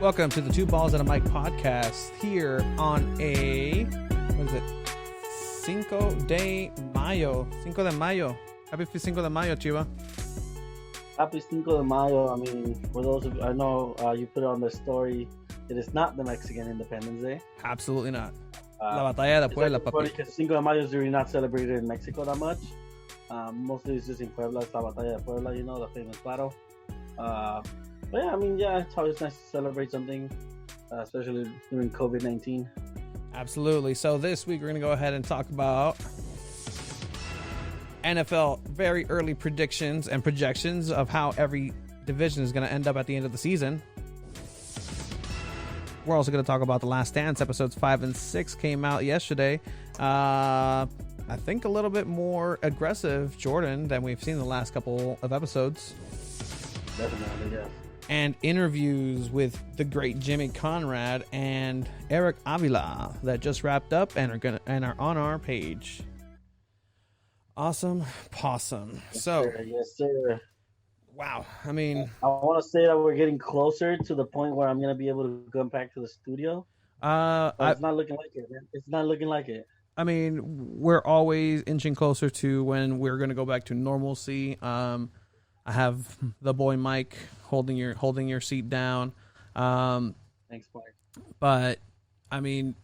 Welcome to the Two Balls and a Mic podcast here on a, what is it? Cinco de Mayo. Happy Cinco de Mayo, Chiva. Happy Cinco de Mayo. I mean, for those of you, I know you put it on the story, it is not the Mexican Independence Day. Absolutely not. La Batalla de Puebla, papi. Because Cinco de Mayo is really not celebrated in Mexico that much. Mostly it's just in Puebla. It's La Batalla de Puebla, the famous battle. But yeah, I mean, it's always nice to celebrate something, especially during COVID-19. Absolutely. So this week we're going to go ahead and talk about NFL very early predictions and projections of how every division is going to end up at the end of the season. We're also going to talk about The Last Dance. Episodes 5 and 6 came out yesterday. I think a little bit more aggressive Jordan than we've seen the last couple of episodes. Definitely, yeah. And interviews with the great Jimmy Conrad and Eric Avila that just wrapped up and are on our page. Awesome possum. Yes, sir. Wow. I mean, I want to say that we're getting closer to the point where I'm going to be able to go back to the studio. It's not looking like it, man. It's not looking like it. I mean, we're always inching closer to when we're going to go back to normalcy. I have the boy Mike holding your seat down. Thanks, Mike. But I mean,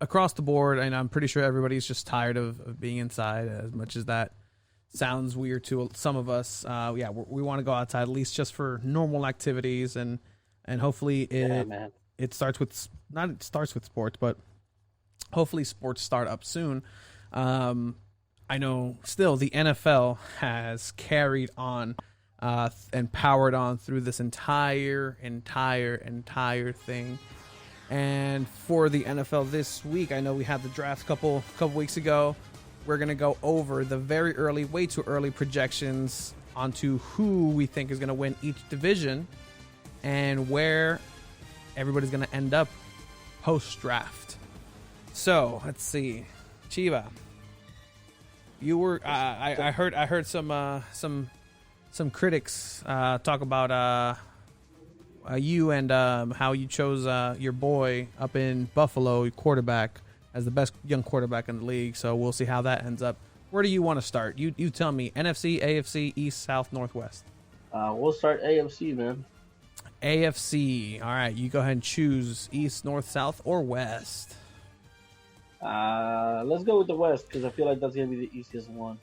across the board, and I'm pretty sure everybody's just tired of being inside. As much as that sounds weird to some of us, we want to go outside at least just for normal activities, and hopefully it starts with sports, but hopefully sports start up soon. I know still the NFL has carried on and powered on through this entire thing. And for the NFL this week, I know we had the draft a couple weeks ago. We're going to go over the way too early projections onto who we think is going to win each division and where everybody's going to end up post-draft. So, let's see. Chiva, you were I heard some critics talk about you and how you chose your boy up in Buffalo, your quarterback, as the best young quarterback in the league. So we'll see how that ends up. Where do you want to start? You tell me. NFC, AFC, East, South, Northwest. We'll start AFC, man. AFC. All right, you go ahead and choose East, North, South, or West. Let's go with the West because I feel like that's gonna be the easiest one.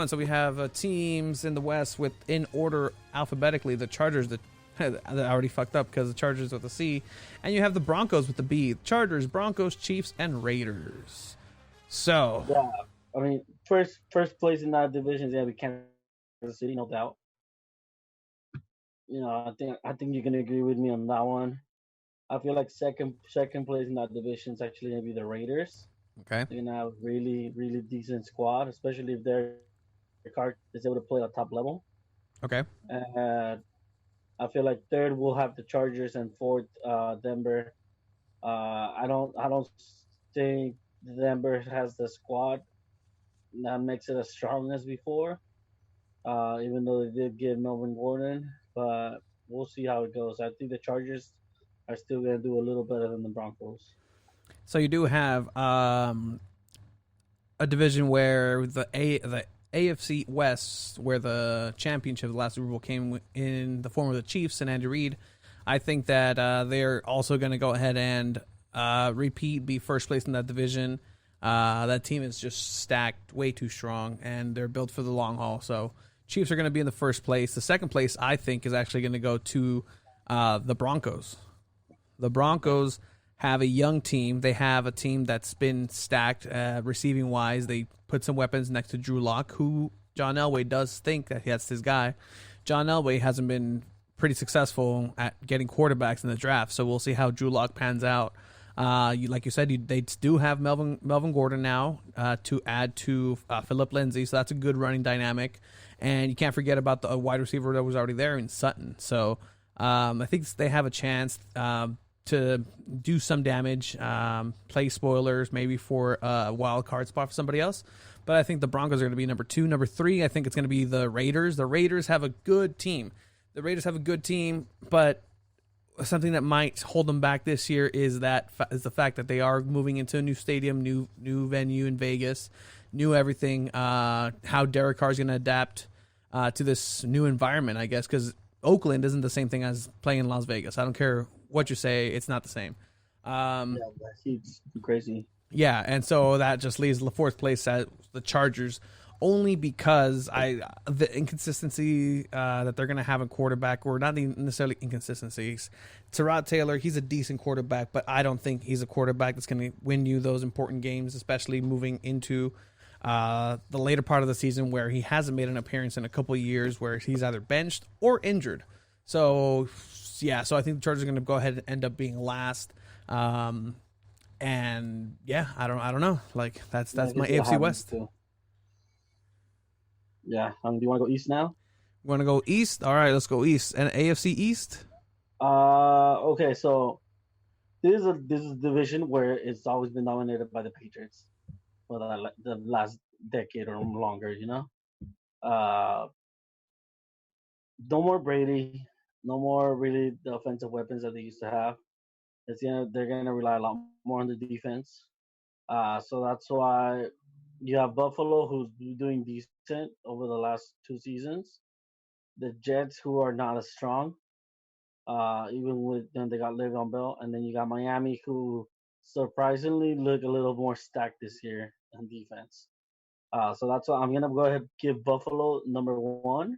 So we have teams in the West in order alphabetically. The Chargers, that already fucked up because the Chargers with the C, and you have the Broncos with the B. Chargers, Broncos, Chiefs, and Raiders. So yeah, I mean first place in that division is gonna be Kansas City, no doubt. I think you can agree with me on that one. I feel like second place in that division is actually going to be the Raiders. Okay. They're going to have a really, really decent squad, especially if their card is able to play at top level. Okay. And I feel like third we'll have the Chargers and fourth Denver. I don't think Denver has the squad that makes it as strong as before. Even though they did get Melvin Gordon, but we'll see how it goes. I think the Chargers are still going to do a little better than the Broncos. So you do have a division where the AFC West, where the championship of the last Super Bowl came in the form of the Chiefs and Andy Reid. I think that they're also going to go ahead and be first place in that division. That team is just stacked way too strong, and they're built for the long haul. So Chiefs are going to be in the first place. The second place, I think, is actually going to go to the Broncos. The Broncos have a young team. They have a team that's been stacked receiving-wise. They put some weapons next to Drew Lock, who John Elway does think that that's his guy. John Elway hasn't been pretty successful at getting quarterbacks in the draft, so we'll see how Drew Lock pans out. Like you said, they do have Melvin Gordon now to add to Phillip Lindsay, so that's a good running dynamic. And you can't forget about the wide receiver that was already there in Sutton. So I think they have a chance to do some damage, play spoilers, maybe for a wild card spot for somebody else. But I think the Broncos are going to be number 2. Number 3, I think it's going to be the Raiders. The Raiders have a good team. But something that might hold them back this year is the fact that they are moving into a new stadium, new venue in Vegas, new everything. How Derek Carr is going to adapt to this new environment, I guess, because Oakland isn't the same thing as playing in Las Vegas. I don't care what you say, it's not the same. He's crazy. Yeah, and so that just leaves the fourth place at the Chargers, only because the inconsistency that they're going to have in quarterback, or not even necessarily inconsistencies. Tyrod Taylor, he's a decent quarterback, but I don't think he's a quarterback that's going to win you those important games, especially moving into the later part of the season where he hasn't made an appearance in a couple of years, where he's either benched or injured. So, yeah, so I think the Chargers are going to go ahead and end up being last. And yeah, I don't know. Like that's my AFC West. Too. Yeah. Do you want to go East now? You want to go East? All right, let's go East. And AFC East. Okay. So this is a division where it's always been dominated by the Patriots for the last decade or longer. You know. No more Brady. No more really the offensive weapons that they used to have. They're gonna rely a lot more on the defense. So that's why you have Buffalo, who's doing decent over the last 2 seasons. The Jets, who are not as strong, even with them, they got Le'Veon Bell, and then you got Miami, who surprisingly look a little more stacked this year on defense. So that's why I'm gonna go ahead and give Buffalo number 1.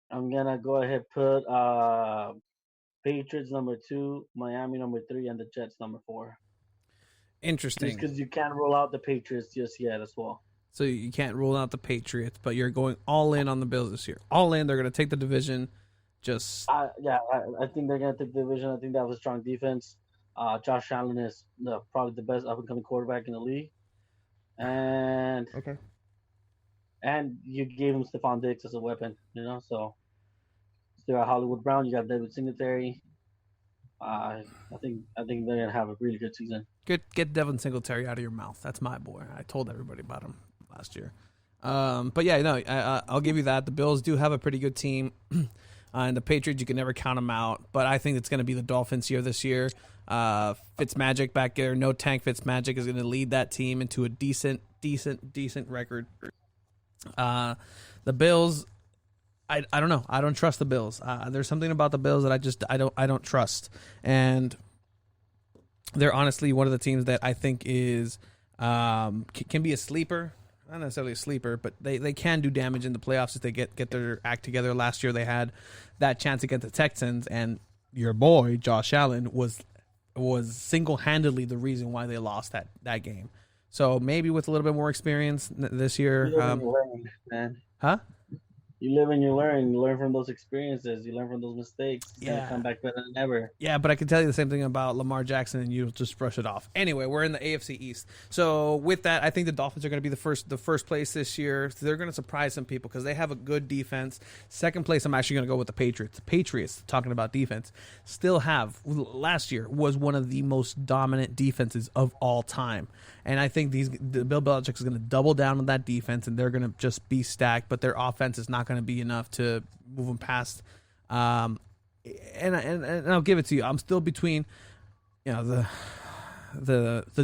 I'm gonna go ahead and put Patriots number 2, Miami number 3, and the Jets number 4. Interesting. Just because you can't rule out the Patriots just yet as well. So you can't rule out the Patriots, but you're going all in on the Bills this year. All in. They're going to take the division. I think they're going to take the division. I think they have a strong defense. Josh Allen is probably the best up-and-coming quarterback in the league. And you gave him Stephon Diggs as a weapon, so still got Hollywood Brown, you got David Singletary. I think they're gonna have a really good season. Get Devin Singletary out of your mouth. That's my boy. I told everybody about him last year. But yeah, no, I'll give you that. The Bills do have a pretty good team, and the Patriots, you can never count them out. But I think it's going to be the Dolphins here this year. Fitzmagic back there, no Tank Fitzmagic is going to lead that team into a decent record. The Bills, I don't know. I don't trust the Bills. There's something about the Bills that I don't trust, and they're honestly one of the teams that I think is can be a sleeper. Not necessarily a sleeper, but they can do damage in the playoffs if they get their act together. Last year they had that chance against the Texans, and your boy Josh Allen was single-handedly the reason why they lost that game. So maybe with a little bit more experience this year, man. Huh? You live and you learn. You learn from those experiences. You learn from those mistakes. It's gonna come back better than ever. Yeah, but I can tell you the same thing about Lamar Jackson, and you'll just brush it off. Anyway, we're in the AFC East. So with that, I think the Dolphins are going to be the first place this year. They're going to surprise some people because they have a good defense. Second place, I'm actually going to go with the Patriots. The Patriots, talking about defense, still have, last year was one of the most dominant defenses of all time. And I think Bill Belichick is going to double down on that defense, and they're going to just be stacked, but their offense is not going to be enough to move them past. And I'll give it to you. I'm still between, the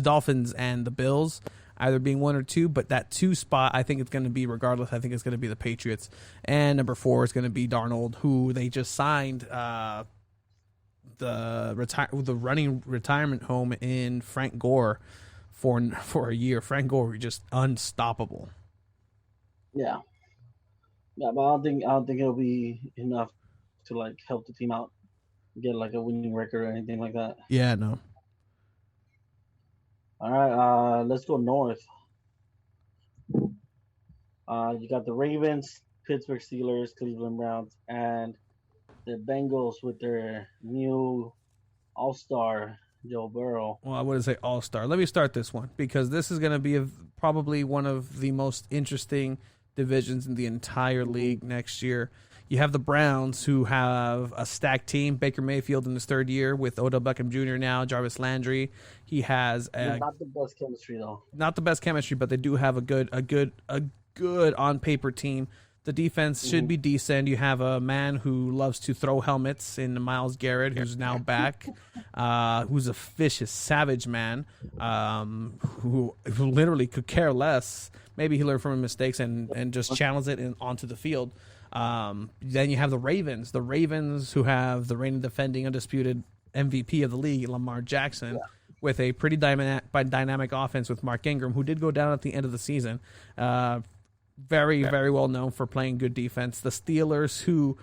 Dolphins and the Bills, either being 1 or 2. But that 2 spot, I think it's going to be, regardless, I think it's going to be the Patriots. And number 4 is going to be Darnold, who they just signed the running retirement home in Frank Gore for a year. Frank Gore just unstoppable. Yeah, but I don't think it'll be enough to help the team out, get a winning record or anything like that. Yeah, no. All right, let's go north. You got the Ravens, Pittsburgh Steelers, Cleveland Browns, and the Bengals with their new all-star Joe Burrow. Well, I wouldn't say all-star. Let me start this one because this is going to be probably one of the most interesting divisions in the entire league next year. You have the Browns, who have a stacked team. Baker Mayfield in his 3rd year with Odell Beckham Jr. now, Jarvis Landry. He has not the best chemistry though. Not the best chemistry, but they do have a good on paper team. The defense should be decent. You have a man who loves to throw helmets in Myles Garrett, who's now back, who's a vicious, savage man, who literally could care less. Maybe he learned from his mistakes and just channels it onto the field. Then you have the Ravens who have the reigning defending undisputed MVP of the league, Lamar Jackson, with a pretty dynamic offense with Mark Ingram, who did go down at the end of the season. Very, very well known for playing good defense. The Steelers who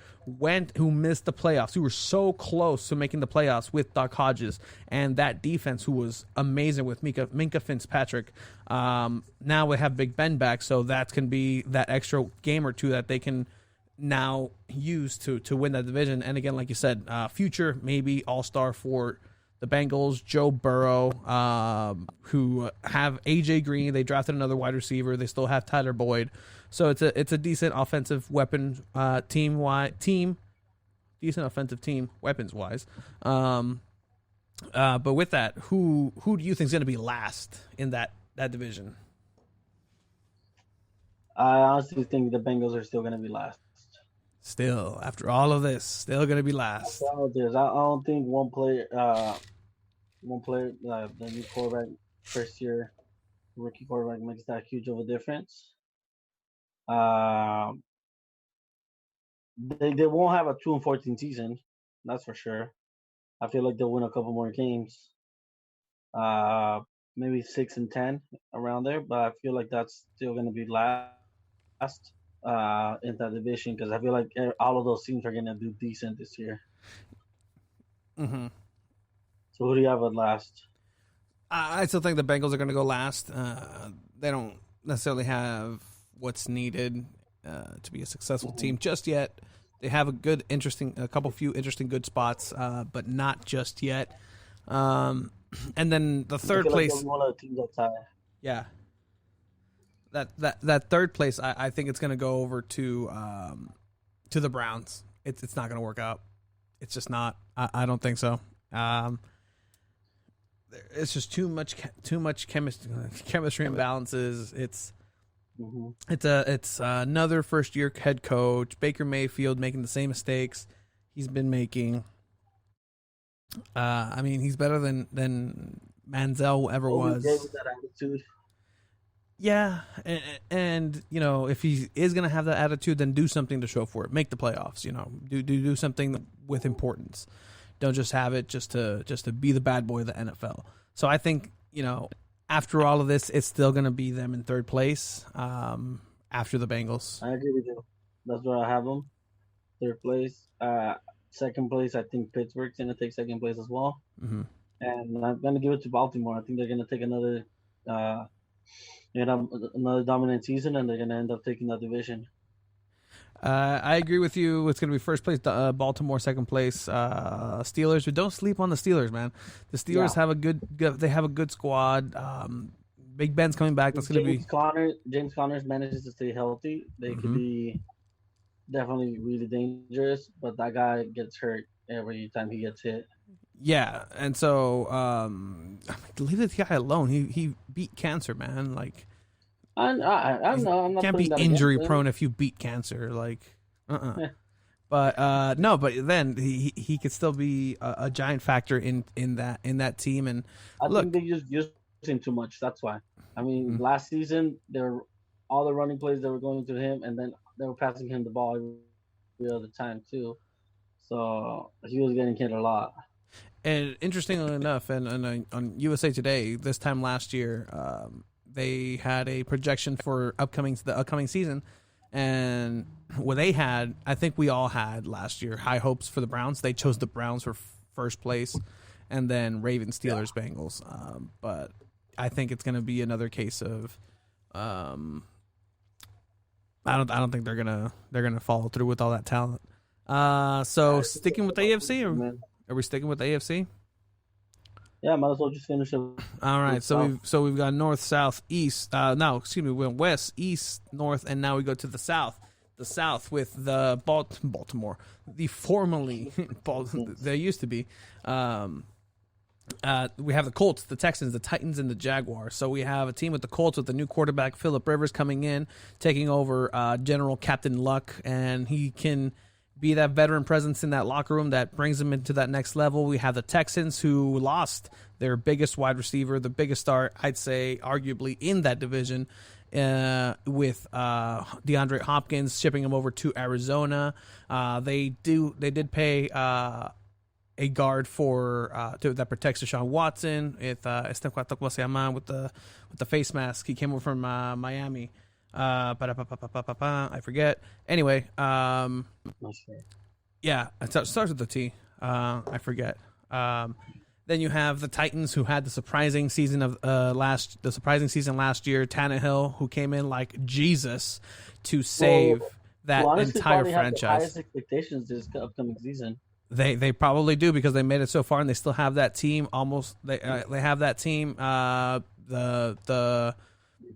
missed the playoffs, who were so close to making the playoffs with Doc Hodges, and that defense who was amazing with Minka Fitzpatrick. Now we have Big Ben back, so that can be that extra game or two that they can now use to win that division. And again, like you said, future maybe all-star for the Bengals, Joe Burrow, who have AJ Green. They drafted another wide receiver. They still have Tyler Boyd. So it's a decent offensive weapon decent offensive team weapons wise. But with that, who do you think is going to be last in that division? I honestly think the Bengals are still going to be last. Still, after all of this, still going to be last. I don't think one player, the new quarterback, first year rookie quarterback makes that huge of a difference. They won't have a 2-14 season, that's for sure. I feel like they'll win a couple more games, maybe 6-10 around there. But I feel like that's still going to be last in that division, because I feel like all of those teams are going to do decent this year. Mm-hmm. So who do you have at last? I still think the Bengals are going to go last. They don't necessarily have what's needed to be a successful team just yet. They have a few interesting good spots, but not just yet. And then the third place, like one of the teams outside. Yeah. That third place, I think it's going to go over to the Browns. It's not going to work out. It's just not. I don't think so. It's just too much chemistry imbalances. It's another first year head coach, Baker Mayfield, making the same mistakes he's been making. I mean, he's better than Manziel ever was. That attitude. Yeah, and you know, if he is going to have that attitude, then do something to show for it. Make the playoffs. You know, do something with importance. Don't just have it just to be the bad boy of the NFL. So I think, you know, after all of this, it's still going to be them in third place after the Bengals. I agree with you. That's where I have them. Third place. Second place, I think Pittsburgh's going to take second place as well. Mm-hmm. And I'm going to give it to Baltimore. I think they're going to take another dominant season, and they're going to end up taking that division. I agree with you. It's going to be first place, Baltimore, second place, Steelers. But don't sleep on the Steelers, man. The Steelers have a good squad. Big Ben's coming back. That's going to be James Conner manages to stay healthy. They could be definitely really dangerous, but that guy gets hurt every time he gets hit. Yeah, and so leave this guy alone. He beat cancer, man. Like, I know. I'm not can't be injury prone if you beat cancer. Like, But no, but then he could still be a giant factor in that team. And I think they just used him too much. That's why. I mean, last season all the running plays that were going to him, and then they were passing him the ball every other time too. So he was getting hit a lot. And interestingly enough, and on USA Today this time last year, they had a projection for the upcoming season, and what they had, I think we all had last year, high hopes for the Browns. They chose the Browns for first place, and then Ravens, Steelers, Bengals. But I think it's going to be another case of, I don't think they're gonna follow through with all that talent. So sticking with the AFC, or are we sticking with the AFC? Yeah, might as well just finish it. All right, so we've got north, south, east. We went west, east, north, and now we go to the south. The south with the Baltimore, the formerly they used to be We have the Colts, the Texans, the Titans, and the Jaguars. So we have a team with the Colts with the new quarterback, Phillip Rivers, coming in, taking over General Captain Luck, and he can be that veteran presence in that locker room that brings them into that next level. We have the Texans, who lost their biggest wide receiver, the biggest star, I'd say, arguably in that division, with DeAndre Hopkins, shipping him over to Arizona. They did pay a guard for that protects Deshaun Watson with with the face mask. He came over from Miami. I forget. Anyway, yeah, it starts with the T. I forget. Then you have the Titans, who had the surprising season last year. Tannehill, who came in like Jesus to save that entire franchise. Have the highest expectations this upcoming season. They probably do, because they made it so far, and they still have that team. Almost they have that team. The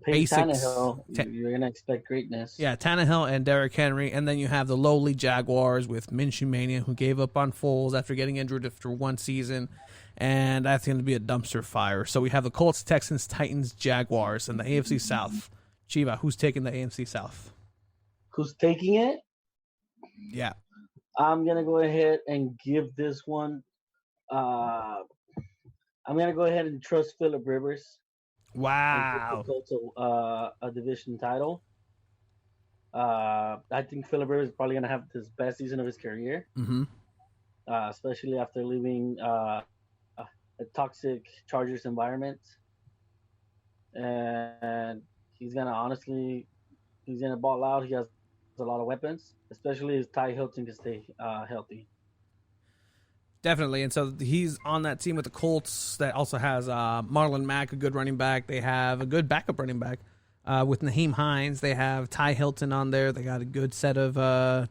basics. You're gonna expect greatness. Yeah, Tannehill and Derrick Henry, and then you have the lowly Jaguars with Minshew Mania, who gave up on Foles after getting injured after one season, and that's going to be a dumpster fire. So we have the Colts, Texans, Titans, Jaguars, and the AFC South. Chiva, who's taking the AFC South? Who's taking it? Yeah. I'm going to go ahead and give this one. I'm going to go ahead and trust Phillip Rivers. Wow. And give the Colts a division title. I think Phillip Rivers is probably going to have his best season of his career. Mm-hmm. Especially after leaving a toxic Chargers environment. And he's going to ball out. He has a lot of weapons, especially if Ty Hilton can stay healthy. Definitely, and so he's on that team with the Colts that also has Marlon Mack, a good running back. They have a good backup running back with Naheem Hines. They have Ty Hilton on there. They got a good set of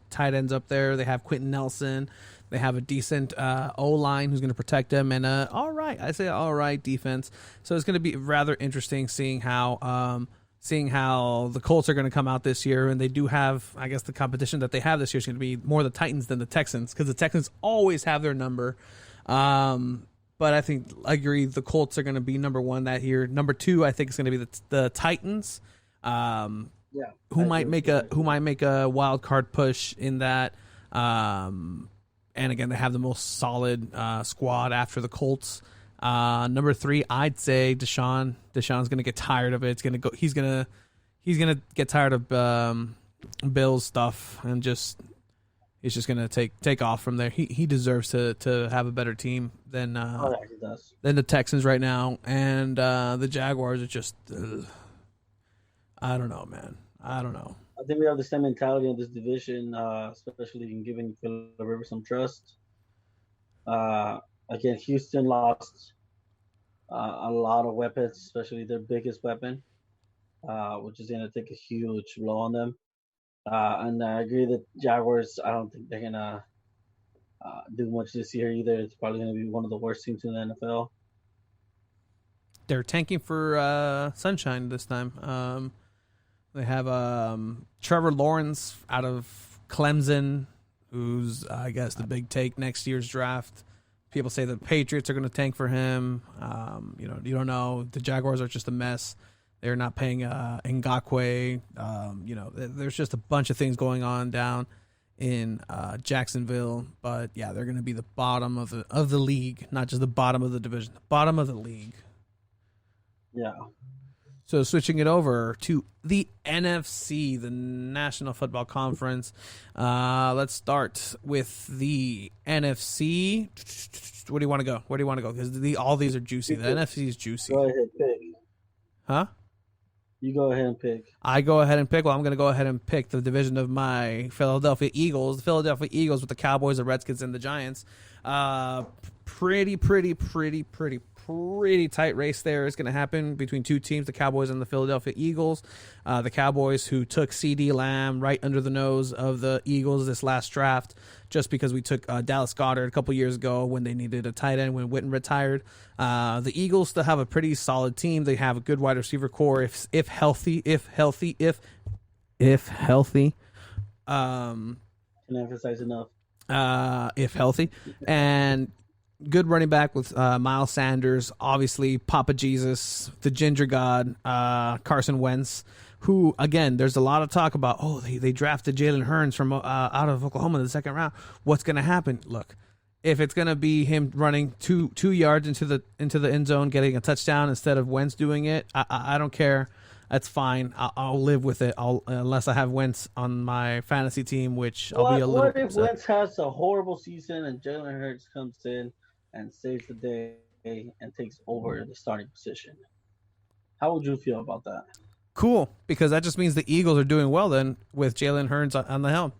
tight ends up there. They have Quentin Nelson. They have a decent O-line who's going to protect them, and all right defense. So it's going to be rather interesting seeing how the Colts are going to come out this year. And they do have, I guess, the competition that they have this year is going to be more the Titans than the Texans, because the Texans always have their number. But I agree, the Colts are going to be number one that year. Number two, I think, is going to be the Titans. Who might make a wild card push in that. And again, they have the most solid squad after the Colts. Number three, I'd say Deshaun. Deshaun's gonna get tired of it. He's gonna get tired of Bill's stuff, and he's just gonna take off from there. He deserves to have a better team than the Texans right now, and the Jaguars are just I don't know, man. I don't know. I think we have the same mentality in this division, especially in giving Phillip Rivers some trust. Again, Houston lost a lot of weapons, especially their biggest weapon, which is going to take a huge blow on them. And I agree that Jaguars, I don't think they're going to do much this year either. It's probably going to be one of the worst teams in the NFL. They're tanking for sunshine this time. They have Trevor Lawrence out of Clemson, who's, I guess, the big take next year's draft. People say the Patriots are going to tank for him. You don't know. The Jaguars are just a mess. They're not paying Ngakoue. There's just a bunch of things going on down in Jacksonville. But yeah, they're going to be the bottom of the league, not just the bottom of the division, the bottom of the league. Yeah. So switching it over to the NFC, the National Football Conference. Let's start with the NFC. Where do you want to go? Because all these are juicy. The NFC is juicy. Go ahead, pick. Huh? You go ahead and pick. I go ahead and pick. Well, I'm going to go ahead and pick the division of my Philadelphia Eagles. The Philadelphia Eagles with the Cowboys, the Redskins, and the Giants. Pretty tight race there is going to happen between two teams, the Cowboys and the Philadelphia Eagles. The Cowboys, who took CeeDee Lamb right under the nose of the Eagles this last draft, just because we took Dallas Goedert a couple years ago when they needed a tight end when Witten retired. The Eagles still have a pretty solid team. They have a good wide receiver core if healthy. Can emphasize enough. If healthy. And good running back with Miles Sanders, obviously Papa Jesus, the Ginger God, Carson Wentz, who, again, there's a lot of talk about, they drafted Jalen Hurns from out of Oklahoma in the second round. What's going to happen? Look, if it's going to be him running two yards into the end zone, getting a touchdown instead of Wentz doing it, I don't care. That's fine. I'll live with it. Unless I have Wentz on my fantasy team, which I'll be a little. What if Wentz has a horrible season and Jalen Hurts comes in and saves the day and takes over the starting position? How would you feel about that? Cool, because that just means the Eagles are doing well then with Jalen Hurts on the helm.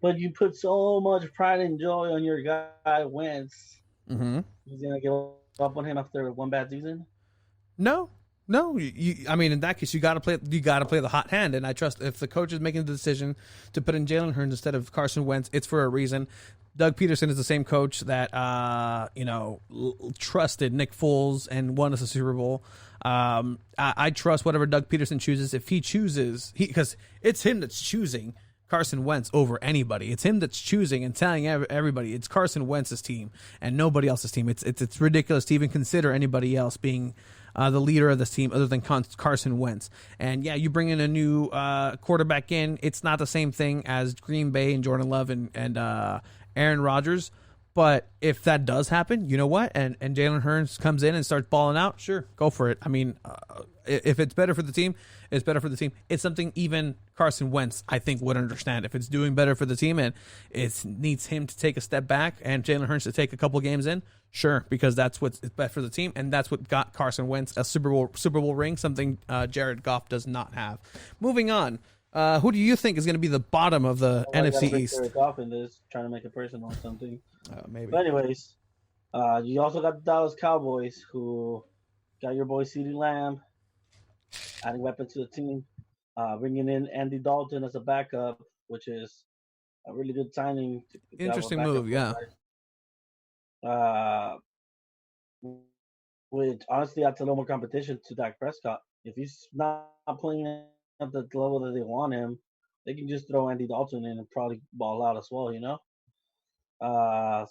But you put so much pride and joy on your guy Wentz. Mm-hmm. He's gonna give up on him after one bad season? No. I mean, in that case, you got to play the hot hand, and I trust if the coach is making the decision to put in Jalen Hurts instead of Carson Wentz, it's for a reason. Doug Peterson is the same coach that trusted Nick Foles and won us a Super Bowl. I trust whatever Doug Peterson chooses. If he chooses, because it's him that's choosing Carson Wentz over anybody. It's him that's choosing and telling everybody it's Carson Wentz's team and nobody else's team. It's ridiculous to even consider anybody else being the leader of this team other than Carson Wentz. And yeah, you bring in a new quarterback in. It's not the same thing as Green Bay and Jordan Love and Aaron Rodgers. But if that does happen, you know what? And Jalen Hurts comes in and starts balling out, sure, go for it. I mean, if it's better for the team, it's better for the team. It's something even Carson Wentz, I think, would understand. If it's doing better for the team and it needs him to take a step back and Jalen Hurts to take a couple games in, sure, because that's what's best for the team, and that's what got Carson Wentz a Super Bowl ring, something Jared Goff does not have. Moving on. Who do you think is going to be the bottom of the NFC East? Jared Goff in this, trying to make it personal or something. Maybe. But anyways, you also got the Dallas Cowboys, who got your boy CeeDee Lamb, adding weapons to the team, bringing in Andy Dalton as a backup, which is a really good signing. Interesting move, yeah. Which honestly adds a little more competition to Dak Prescott. If he's not playing at the level that they want him, they can just throw Andy Dalton in and probably ball out as well, you know?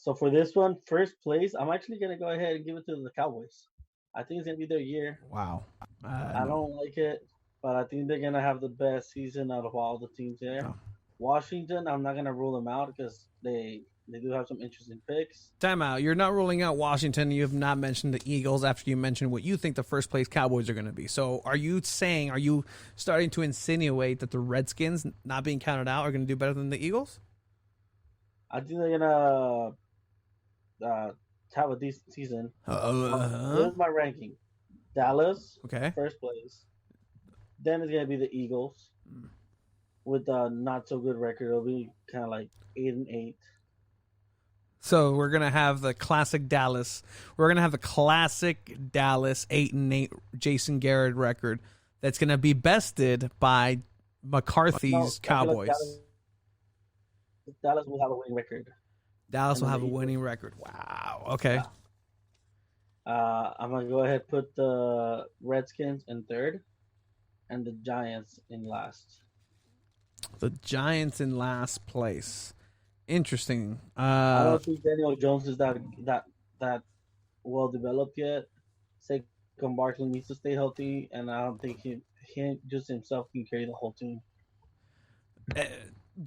So for this one, first place, I'm actually going to go ahead and give it to the Cowboys. I think it's going to be their year. Wow. I don't like it, but I think they're going to have the best season out of all the teams there. Oh. Washington, I'm not going to rule them out because they do have some interesting picks. Time out. You're not ruling out Washington. You have not mentioned the Eagles after you mentioned what you think the first place Cowboys are going to be. So are you starting to insinuate that the Redskins, not being counted out, are going to do better than the Eagles? I think they're going to have a decent season. Here's my ranking. Dallas, okay, first place. Then it's going to be the Eagles with a not-so-good record. It'll be kind of like 8-8. So we're gonna have the classic Dallas. We're gonna have the classic Dallas 8-8 Jason Garrett record. That's gonna be bested by McCarthy's Cowboys. Dallas will have a winning record. Dallas will have a winning record. Wow. Okay. Yeah. I'm gonna go ahead and put the Redskins in third, and the Giants in last. The Giants in last place. Interesting. I don't think Daniel Jones is that well developed yet. Saquon Barkley needs to stay healthy, and I don't think he just himself can carry the whole team.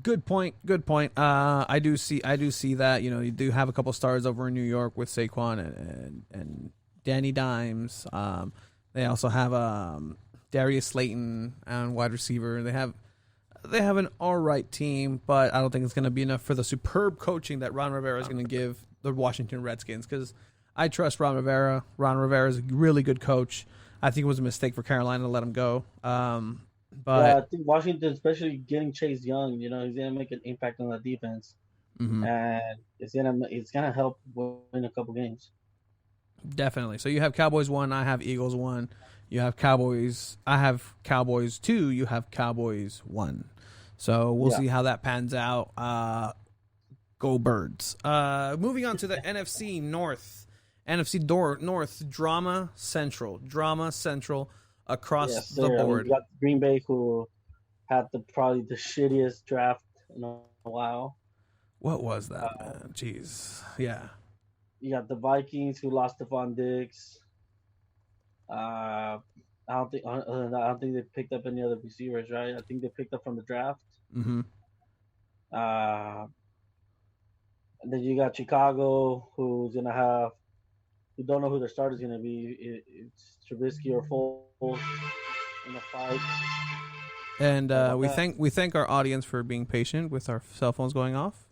Good point. I do see that. You know, you do have a couple stars over in New York with Saquon and Danny Dimes. They also have Darius Slayton and wide receiver. They have an all right team, but I don't think it's going to be enough for the superb coaching that Ron Rivera is going to give the Washington Redskins, because I trust Ron Rivera. Ron Rivera is a really good coach. I think it was a mistake for Carolina to let him go. But yeah, I think Washington, especially getting Chase Young, you know, he's going to make an impact on the defense, and it's gonna help win a couple games. Definitely. So you have Cowboys 1, I have Eagles 1. You have Cowboys. I have Cowboys 2. You have Cowboys 1. So we'll see how that pans out. Go Birds. Moving on to the NFC North. North, Drama Central across the board. We got Green Bay, who had probably the shittiest draft in a while. What was that, man? Jeez. Yeah. You got the Vikings who lost Stephon Diggs. I don't think they picked up any other receivers, right? I think they picked up from the draft. Mm-hmm. Uh, and then you got Chicago, who's gonna have who don't know who their starter's gonna be. It's Trubisky or Foles in the fight. And we thank our audience for being patient with our cell phones going off.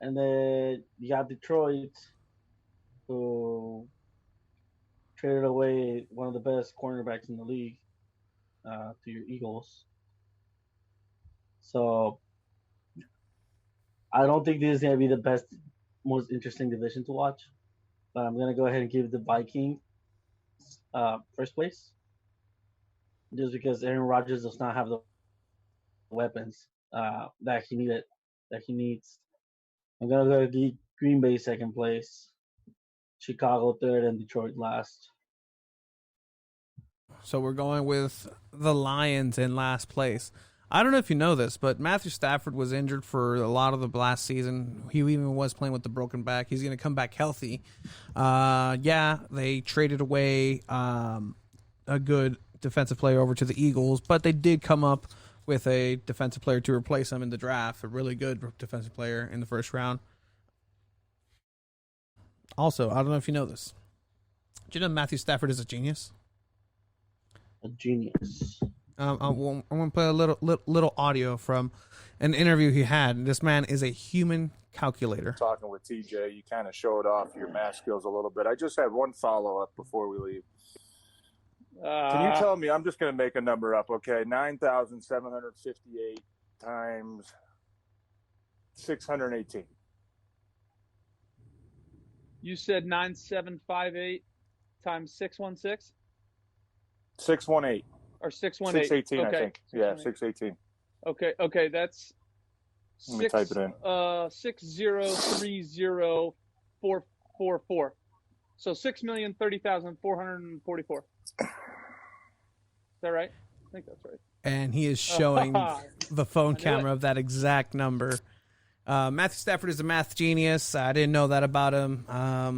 And then you got Detroit, who traded away one of the best cornerbacks in the league to your Eagles. So I don't think this is going to be the best, most interesting division to watch. But I'm going to go ahead and give the Vikings first place. Just because Aaron Rodgers does not have the weapons that he needs. I'm going to go give Green Bay second place, Chicago third, and Detroit last. So we're going with the Lions in last place. I don't know if you know this, but Matthew Stafford was injured for a lot of the last season. He even was playing with the broken back. He's going to come back healthy. They traded away a good defensive player over to the Eagles, but they did come up with a defensive player to replace him in the draft, a really good defensive player in the first round. Also, I don't know if you know this. Do you know Matthew Stafford is a genius? A genius. I'm going to play a little audio from an interview he had. This man is a human calculator. Talking with TJ, you kind of showed off your math skills a little bit. I just have one follow-up before we leave. Can you tell me, I'm just going to make a number up, okay? 9,758 times 618. You said 9,758 times 616? 618. Or 618. 618, okay. I think. Yeah, 618. Okay, that's Let me type it in. 6030444. So 6,030,444. Is that right? I think that's right. And he is showing the phone camera of that exact number. Matthew Stafford is a math genius. I didn't know that about him. I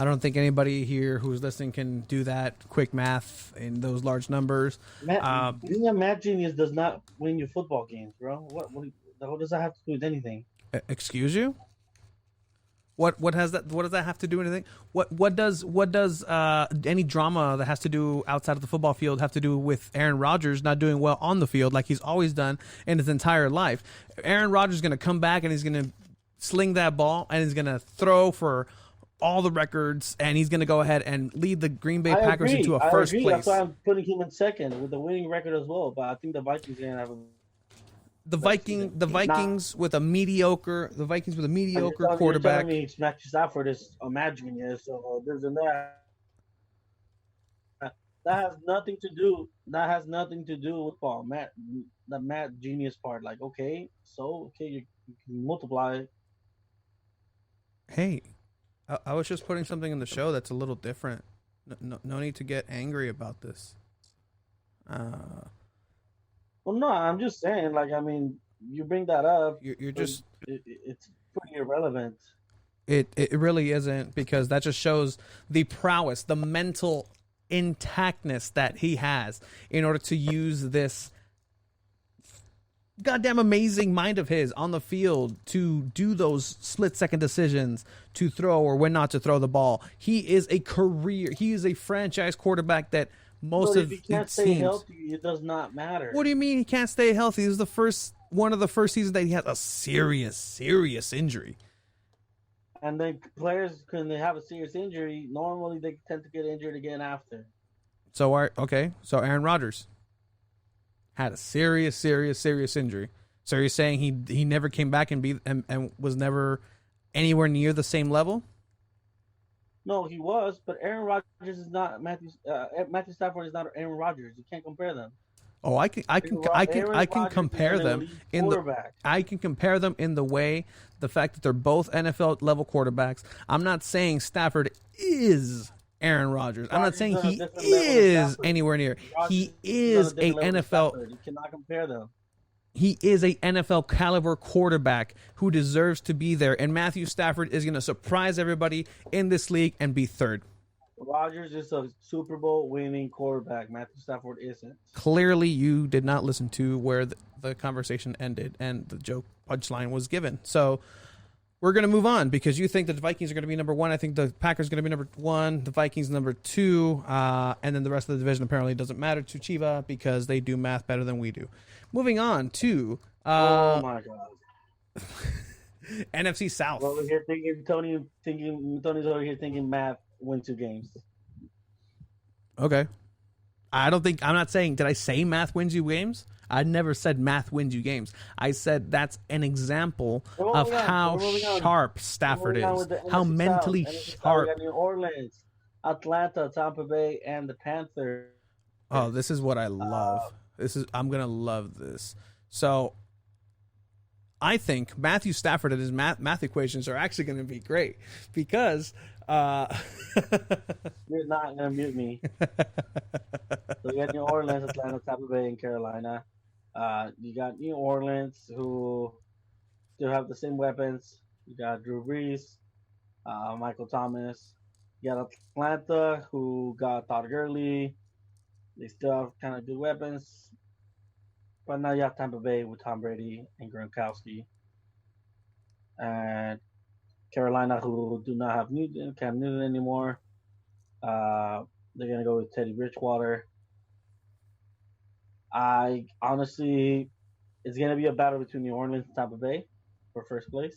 don't think anybody here who's listening can do that quick math in those large numbers. Being a math genius does not win you football games, bro. What does that have to do with anything? Excuse you? What does that have to do with anything? What does any drama that has to do outside of the football field have to do with Aaron Rodgers not doing well on the field like he's always done in his entire life? Aaron Rodgers is going to come back and he's going to sling that ball and he's going to throw for all the records, and he's going to go ahead and lead the Green Bay Packers into a first place. That's why I'm putting him in second with the winning record as well. But I think the Vikings are going to have the Vikings with a mediocre quarterback. Me Matthew Stafford is a mad genius. So there's that. That has nothing to do with Paul. The mad genius part. Like, you can multiply. Hey. I was just putting something in the show that's a little different. No need to get angry about this. Well, no, I'm just saying. Like, I mean, you bring that up. You're just. It's pretty irrelevant. It really isn't, because that just shows the prowess, the mental intactness that he has in order to use this goddamn amazing mind of his on the field to do those split-second decisions to throw or when not to throw the ball. He is a franchise quarterback that most of if he can't stay healthy, it does not matter. What do you mean he can't stay healthy? This is one of the first seasons that he had a serious injury. And then players, when they have a serious injury, normally they tend to get injured again after. So Aaron Rodgers had a serious injury. So you're saying he never came back and was never anywhere near the same level? No, he was, but Aaron Rodgers is not Matthew Stafford is not Aaron Rodgers. You can't compare them. Oh, I can compare them I can compare them in the way, the fact that they're both NFL level quarterbacks. I'm not saying Stafford is Aaron Rodgers. I'm not saying he is anywhere near. He is a NFL. You cannot compare them. He is a NFL caliber quarterback who deserves to be there. And Matthew Stafford is going to surprise everybody in this league and be third. Rodgers is a Super Bowl winning quarterback. Matthew Stafford isn't. Clearly, you did not listen to where the conversation ended and the joke punchline was given. So we're going to move on because you think that the Vikings are going to be number one. I think the Packers are going to be number one, the Vikings number two, and then the rest of the division apparently doesn't matter to Chiva because they do math better than we do. Moving on to oh my god, NFC South. We're over here Tony's over here thinking math win 2 games. Okay. I'm not saying, did I say math wins you games? I never said math wins you games. I said that's an example of how sharp Stafford is, how mentally sharp. We got New Orleans, Atlanta, Tampa Bay, and the Panthers. Oh, this is what I love. I'm going to love this. So I think Matthew Stafford and his math equations are actually going to be great because you're not going to mute me. So you got New Orleans, Atlanta, Tampa Bay, and Carolina. You got New Orleans, who still have the same weapons. You got Drew Brees, Michael Thomas. You got Atlanta, who got Todd Gurley. They still have kind of good weapons. But now you have Tampa Bay with Tom Brady and Gronkowski. And Carolina, who do not have Cam Newton anymore. They're going to go with Teddy Bridgewater. I honestly, it's going to be a battle between New Orleans and Tampa Bay for first place.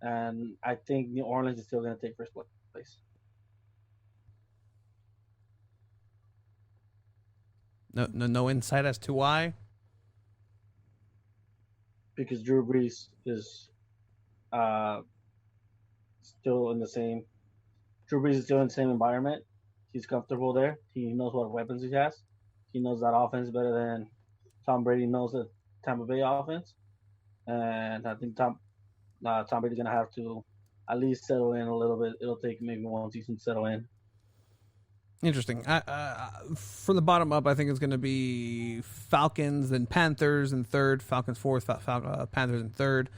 And I think New Orleans is still going to take first place. No insight as to why? Because Drew Brees is still in the same. Drew Brees is still in the same environment. He's comfortable there. He knows what weapons he has. He knows that offense better than Tom Brady knows the Tampa Bay offense. And I think Tom Brady's gonna have to at least settle in a little bit. It'll take maybe one season to settle in. Interesting. For the bottom up, I think it's going to be Falcons and Panthers in third. Falcons fourth, Panthers in third.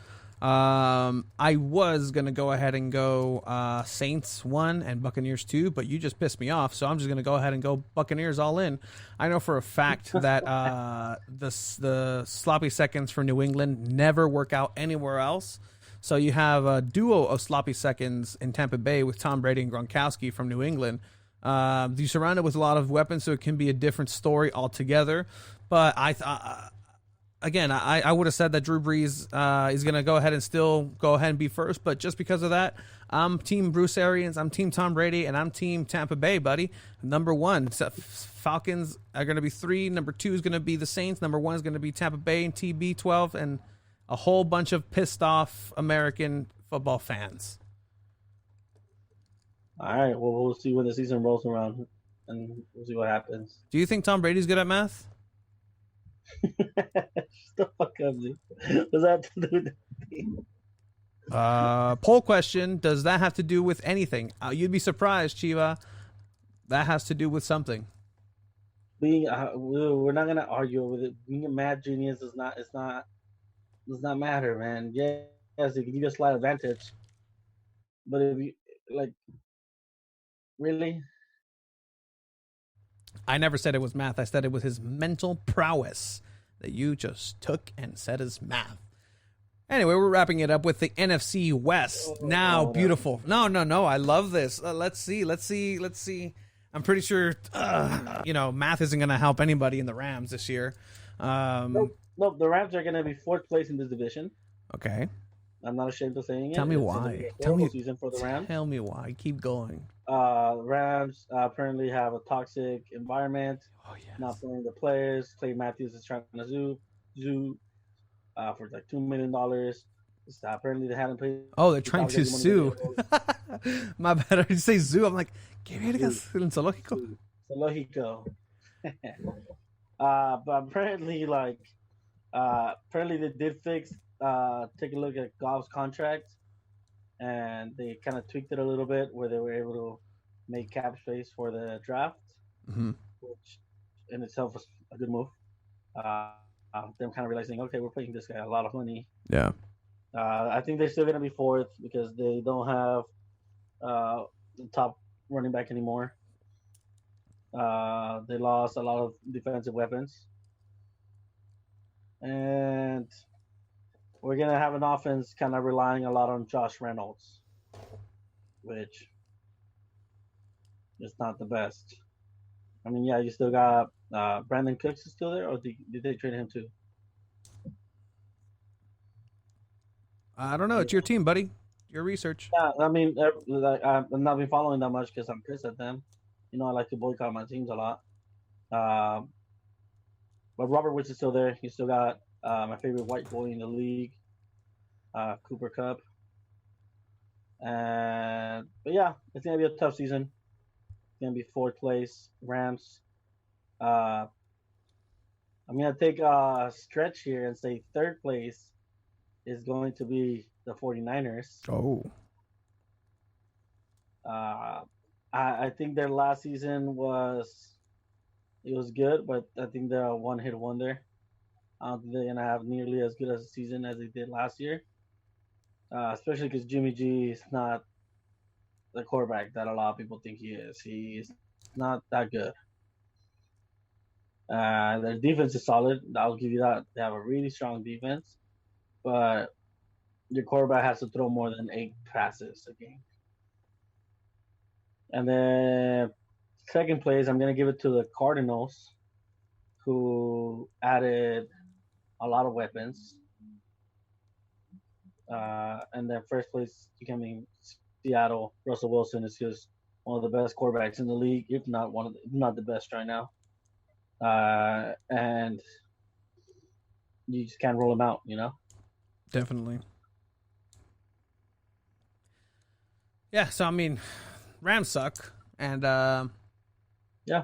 I was going to go ahead and go Saints 1 and Buccaneers 2, but you just pissed me off, so I'm just going to go ahead and go Buccaneers all in. I know for a fact that the sloppy seconds for New England never work out anywhere else. So you have a duo of sloppy seconds in Tampa Bay with Tom Brady and Gronkowski from New England. You surround it with a lot of weapons, so it can be a different story altogether. But I would have said that Drew Brees is going to go ahead and still go ahead and be first. But just because of that, I'm Team Bruce Arians, I'm Team Tom Brady, and I'm Team Tampa Bay, buddy. Number one, Falcons are going to be 3. Number 2 is going to be the Saints. Number 1 is going to be Tampa Bay and TB12, and a whole bunch of pissed off American football fans. All right. Well, we'll see when the season rolls around, and we'll see what happens. Do you think Tom Brady's good at math? Shut the fuck up, dude. What's that to do with Poll question: does that have to do with anything? You'd be surprised, Chiva. That has to do with something. We're not gonna argue with it. Being a mad genius does not matter, man. Yes, it can give you a slight advantage, but if you really? I never said it was math. I said it was his mental prowess that you just took and said is math. Anyway, we're wrapping it up with the NFC West. Beautiful. No. I love this. Let's see. I'm pretty sure, math isn't going to help anybody in the Rams this year. Nope, the Rams are going to be 4th place in this division. Okay. I'm not ashamed of saying it. Tell me why. Tell me season for the Rams. Tell me why. Keep going. Rams apparently have a toxic environment. Oh, yes. Not playing the players. Clay Matthews is trying to sue for like $2 million. Apparently they hadn't paid. Oh, they're trying to sue. My bad. I did say zoo. I'm like, ¿qué vergas en zoológico? Zoológico. But apparently, apparently they did fix. Take a look at Goff's contract, and they kind of tweaked it a little bit where they were able to make cap space for the draft, which in itself was a good move. them kind of realizing, okay, we're paying this guy a lot of money. Yeah. I think they're still going to be fourth because they don't have the top running back anymore. They lost a lot of defensive weapons. And we're going to have an offense kind of relying a lot on Josh Reynolds, which is not the best. I mean, yeah, you still got Brandon Cooks is still there, or did they trade him too? I don't know. It's your team, buddy. Your research. Yeah, I mean, I've not been following that much because I'm pissed at them. You know, I like to boycott my teams a lot. But Robert Woods is still there. You still got my favorite white boy in the league, Cooper Kupp. But yeah, it's gonna be a tough season. It's gonna be fourth place Rams. I'm gonna take a stretch here and say third place is going to be the 49ers. Oh. I think their last season was good, but I think they're a one-hit wonder. I don't think they're gonna have nearly as good a season as they did last year, especially because Jimmy G is not the quarterback that a lot of people think he is. He's not that good. Their defense is solid. I'll give you that. They have a really strong defense, but your quarterback has to throw more than 8 passes a game. And then second place, I'm going to give it to the Cardinals, who added a lot of weapons. And then first place becoming Seattle. Russell Wilson is just one of the best quarterbacks in the league, if not not the best right now. And you just can't roll him out, you know? Definitely. Yeah, so I mean, Rams suck, and yeah,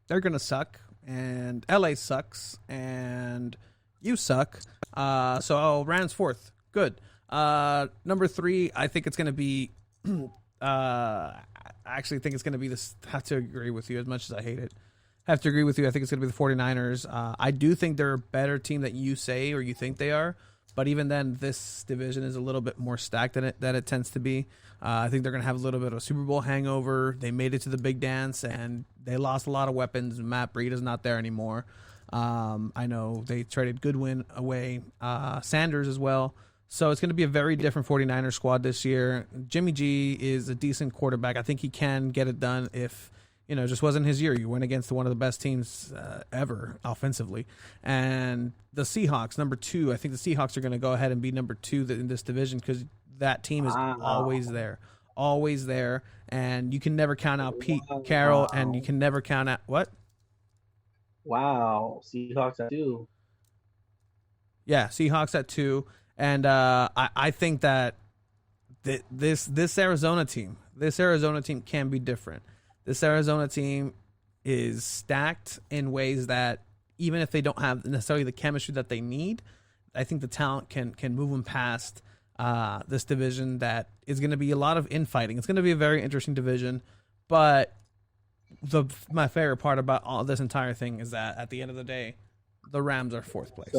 they're gonna suck, and LA sucks, and you suck. So Rams fourth, good. Number 3, I think it's gonna be. I actually think it's gonna be this. I have to agree with you as much as I hate it. I have to agree with you. I think it's gonna be the 49ers. I do think they're a better team than you say or you think they are. But even then, this division is a little bit more stacked than it tends to be. I think they're going to have a little bit of a Super Bowl hangover. They made it to the big dance, and they lost a lot of weapons. Matt Breida is not there anymore. I know they traded Goodwin away, Sanders as well. So it's going to be a very different 49ers squad this year. Jimmy G is a decent quarterback. I think he can get it done if it just wasn't his year. You went against one of the best teams ever offensively. And the Seahawks, number 2, I think the Seahawks are going to go ahead and be number 2 in this division because that team is always there. Always there. And you can never count out Pete Carroll, and you can never count out what? Wow. Seahawks at 2. Yeah, Seahawks at 2. And I think that this Arizona team can be different. This Arizona team is stacked in ways that even if they don't have necessarily the chemistry that they need, I think the talent can move them past this division that is going to be a lot of infighting. It's going to be a very interesting division, but my favorite part about all this entire thing is that at the end of the day, the Rams are 4th place.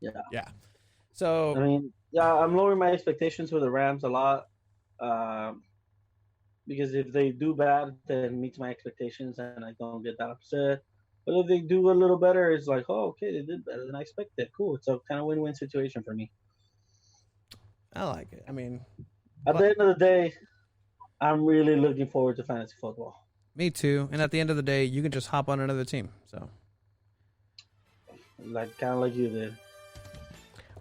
Yeah. So I mean, yeah, I'm lowering my expectations for the Rams a lot. Because if they do bad, then it meets my expectations, and I don't get that upset. But if they do a little better, it's like, oh, okay, they did better than I expected. Cool. It's a kind of win-win situation for me. I like it. I mean, at the end of the day, I'm really looking forward to fantasy football. Me too. And at the end of the day, you can just hop on another team. So, kind of like you did.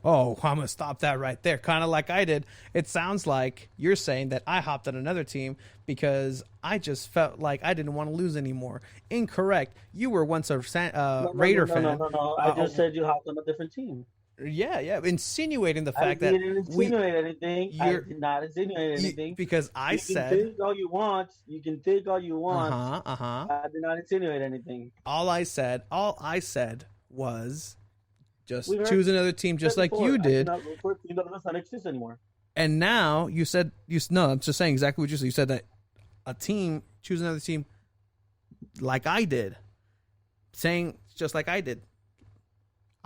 Oh, I'm going to stop that right there. Kind of like I did. It sounds like you're saying that I hopped on another team because I just felt like I didn't want to lose anymore. Incorrect. You were once a Raider fan. No. I just said you hopped on a different team. Yeah. Insinuating the fact that... I didn't insinuate anything. I did not insinuate anything. Because I said... You can think all you want. I did not insinuate anything. All I said was... Just choose another team just like you did. Does not exist anymore. And now you said, no, I'm just saying exactly what you said. You said that a team, choose another team like I did. Saying just like I did.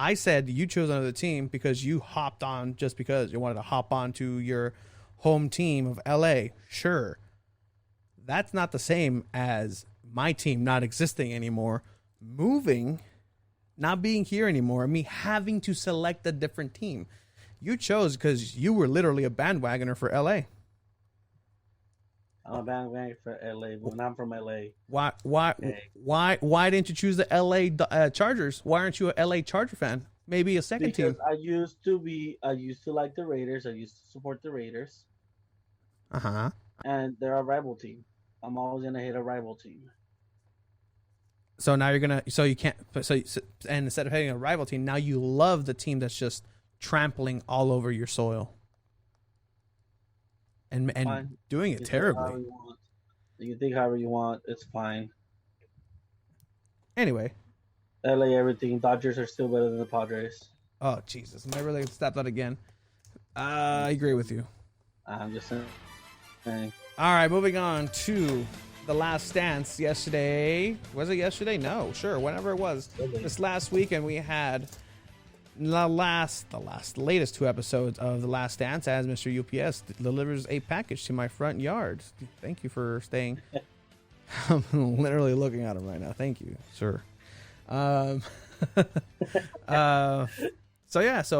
I said you chose another team because you hopped on just because you wanted to hop on to your home team of LA. Sure. That's not the same as my team not existing anymore, moving, not being here anymore, me having to select a different team. You chose because you were literally a bandwagoner for LA. I'm a bandwagon for LA, but I'm from LA. Why didn't you choose the LA Chargers? Why aren't you a LA Charger fan? Maybe a second Because team. I used to like the Raiders. I used to support the Raiders. Uh-huh. And they're a rival team. I'm always gonna hate a rival team. So now you're gonna, so you can't, and instead of hating a rival team, now you love the team that's just trampling all over your soil and Fine. doing it terribly. You think however you want. It's fine. Anyway. LA, everything. Dodgers are still better than the Padres. Oh Jesus! Am I really gonna stop that again? I agree with you. I'm just saying. All right, moving on to The Last Dance. Yesterday, was it yesterday? No, sure, whenever it was. This last weekend, we had the latest 2 episodes of The Last Dance as Mr. UPS delivers a package to my front yard. Thank you for staying. I'm literally looking at him right now. Thank you, sir. So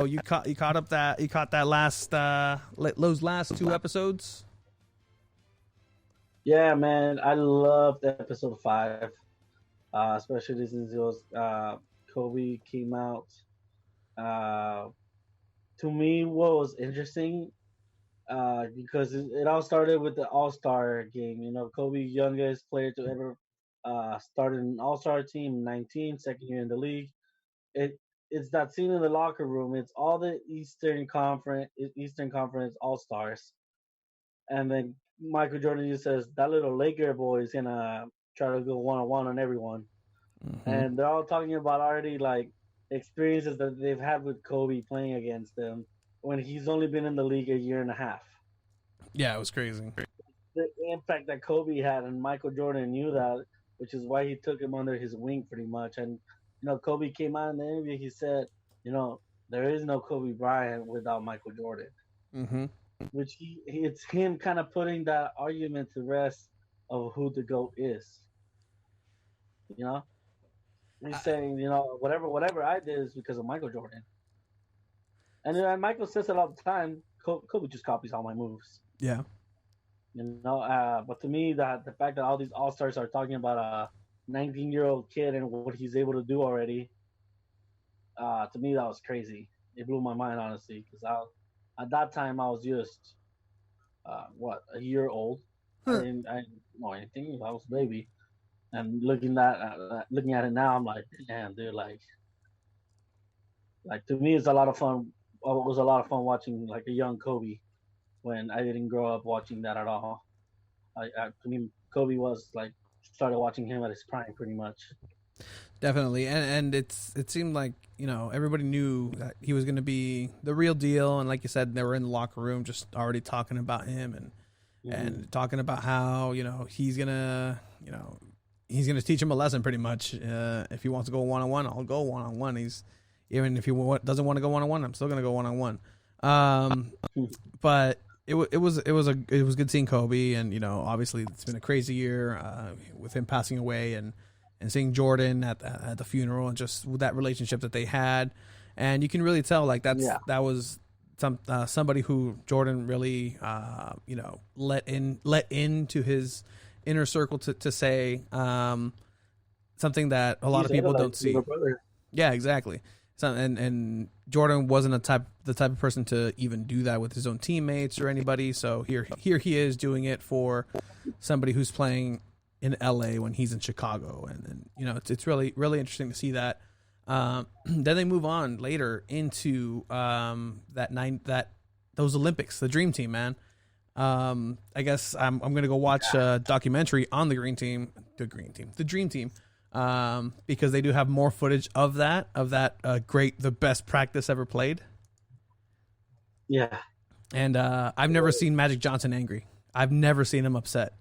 you caught that last those last 2 episodes. Yeah, man, I loved episode 5, especially since it was Kobe came out. To me, what was interesting, because it all started with the All-Star game. You know, Kobe, youngest player to ever started an All-Star team, 19, second year in the league. It's that scene in the locker room. It's all the Eastern Conference All-Stars, and then Michael Jordan just says that little Laker boy is gonna try to go one-on-one on everyone. Mm-hmm. And they're all talking about already like experiences that they've had with Kobe playing against them when he's only been in the league a year and a half. Yeah, it was crazy. The impact that Kobe had, and Michael Jordan knew that, which is why he took him under his wing pretty much. And you know, Kobe came out in the interview. He said, you know, there is no Kobe Bryant without Michael Jordan. Mm-hmm. Which it's him kind of putting that argument to rest of who the GOAT is. You know, he's saying, you know, whatever I did is because of Michael Jordan. And Michael says it all the time. Kobe just copies all my moves. Yeah. You know, but to me, that the fact that all these All-Stars are talking about a 19-year-old kid and what he's able to do already, to me that was crazy. It blew my mind, honestly, because at that time, I was just, a year old. I didn't know anything. I was a baby. And looking at it now, I'm like, damn, dude, like to me, it's a lot of fun. It was a lot of fun watching, like, a young Kobe when I didn't grow up watching that at all. To me, Kobe was, like, started watching him at his prime, pretty much. Definitely, and it seemed like, you know, everybody knew that he was going to be the real deal, and like you said, they were in the locker room just already talking about him and talking about how, you know, he's gonna teach him a lesson pretty much. If he wants to go one-on-one, I'll go one-on-one. Even if he doesn't want to go one-on-one, I'm still gonna go one-on-one. But it was good seeing Kobe, and you know, obviously it's been a crazy year with him passing away and seeing Jordan at the funeral, and just that relationship that they had. And you can really tell, like, that was somebody who Jordan really, you know, let into his inner circle to say something that a lot of people don't see. Yeah, exactly. So, and Jordan wasn't the type of person to even do that with his own teammates or anybody. So here he is doing it for somebody who's playing in LA when he's in Chicago, and you know, it's really, really interesting to see that. Then they move on later into those Olympics, the Dream Team, man. I guess I'm gonna go watch a documentary on the Dream Team, because they do have more footage of that the best practice ever played. Yeah, and I've never seen Magic Johnson angry. I've never seen him upset.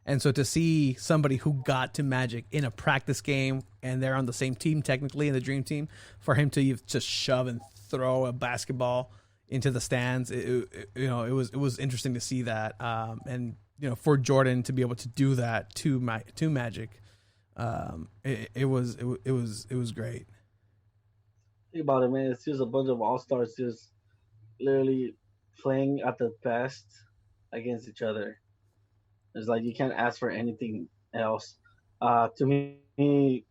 And so to see somebody who got to Magic in a practice game and they're on the same team technically in the Dream Team, for him to just shove and throw a basketball into the stands, it was interesting to see that. And for Jordan to be able to do that to Magic, it was great. Think about it, man. It's just a bunch of all-stars just literally playing at the best against each other. It's like you can't ask for anything else. To me,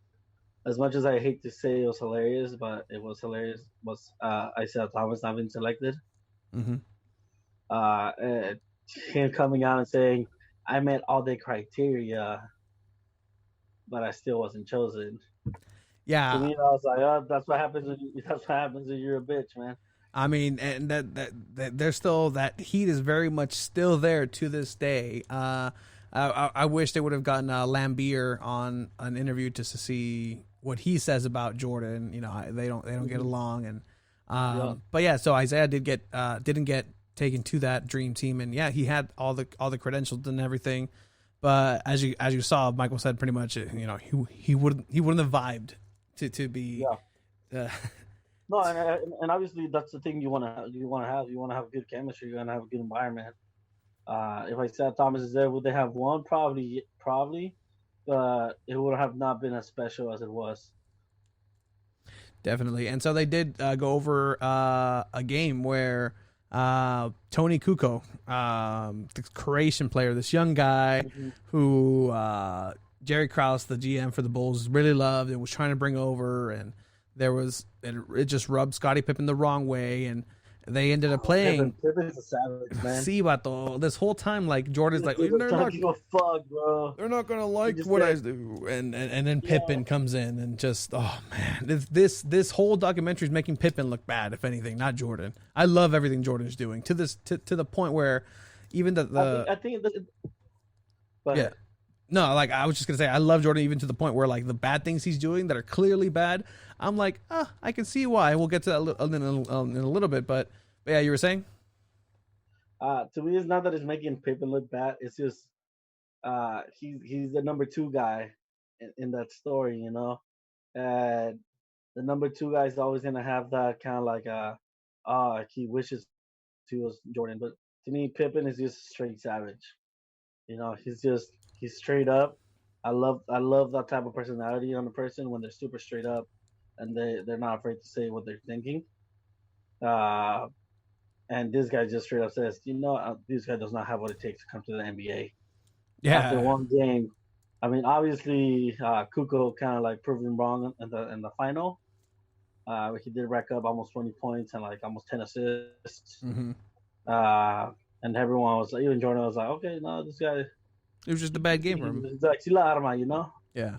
as much as I hate to say it was hilarious, but it was hilarious, was Isaiah Thomas not being selected. Mm-hmm. And him coming out and saying, I met all the criteria, but I still wasn't chosen. Yeah. To me, I was like, oh, that's what happens when you're a bitch, man. I mean, and that there's still that heat is very much still there to this day. I wish they would have gotten Lambier on an interview just to see what he says about Jordan. They don't get along, and but yeah. So Isaiah didn't get taken to that Dream Team, and yeah, he had all the credentials and everything. But as you saw, Michael said pretty much, he wouldn't have vibed to be. Yeah. No, and obviously that's the thing you want to have good chemistry. You want to have a good environment. If Isaiah Thomas is there, would they have won? Probably, but it would have not been as special as it was. Definitely, and so they did go over a game where Tony Kukoc, the Croatian player, this young guy who Jerry Krause, the GM for the Bulls, really loved and was trying to bring over, and it just rubbed Scottie Pippen the wrong way, and they ended up playing. Pippen's a savage, man. See, Bato, this whole time, like Jordan's like, they're not give a fuck, bro. They're not gonna like what I do, and then Pippen comes in and just, oh man, this whole documentary is making Pippen look bad, if anything, not Jordan. I love everything Jordan's doing to the point where even I think yeah. No, like I was just gonna say, I love Jordan even to the point where like the bad things he's doing that are clearly bad, I'm like, I can see why. We'll get to that in a little bit, but yeah, you were saying. To me, it's not that it's making Pippen look bad. It's just he's the number 2 guy in that story, and the number 2 guy is always gonna have that kind of like he wishes he was Jordan, but to me, Pippen is just straight savage. He's straight up. I love that type of personality on a person when they're super straight up and they're not afraid to say what they're thinking. And this guy just straight up says, this guy does not have what it takes to come to the NBA. Yeah. After one game, I mean, obviously, Kukoc kind of like proved him wrong in the final. He did rack up almost 20 points and like almost 10 assists. Mm-hmm. And everyone was like, even Jordan was like, okay, no, this guy. It was just a bad game for him. It's like Sila Arma, Yeah.